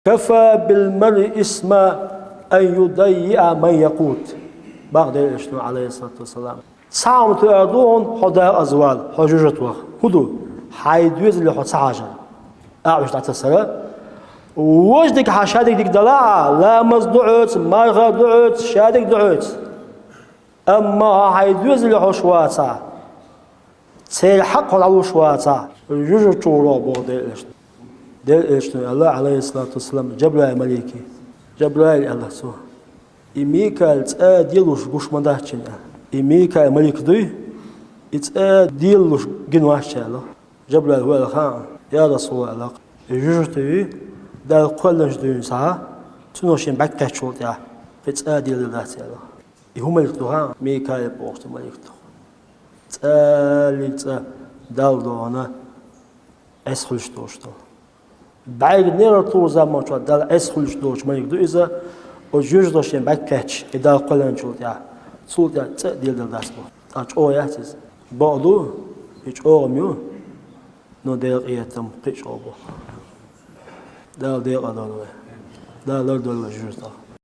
كفى بالمرء اسما أن يضيع من يقوت. بعد الإشتو عليه الصلاة والسلام. سام تأدون حدا أزوال حجوجة وخ هدو حيدوز اللي حد سعاجة. أعوش تعتسرة. وجدك حشادك ديك دلع لا مصدعت ما غدعت شادك دعت. أما حيدوز اللي حشوات سا. سيل حق على وشوات سا. جوجة تورا بعد الإشتو. دل إشتو الله عليه الصلاة والسلام جبرائيل مليكي. جبرائيل الله سو. إميكال تأديلوش قش مدهشنا. إميكال ملك دوي. تأديلوش جنواش الله. جبرائيل هو الخان يا رسول الله. جوجة دار قلنج دوين ساعة. تنوشين بكة شوط يا. تأديل الله الله. يهو ملك دوها ميكال بوقت ملك دو. تألي دال دونا. أسخلش دوشتو. بعد نير طول زمان شو دال أسخلش دوش ملك دو إذا وجوج دوشين بكتش إذا قلنا شو يا صوت يا تأديل دلداس بو أج أو ياتز بعضو إيش أو ميو نو دير إيتم قيش أو بو دال دير أدلوه دال دول جوج دا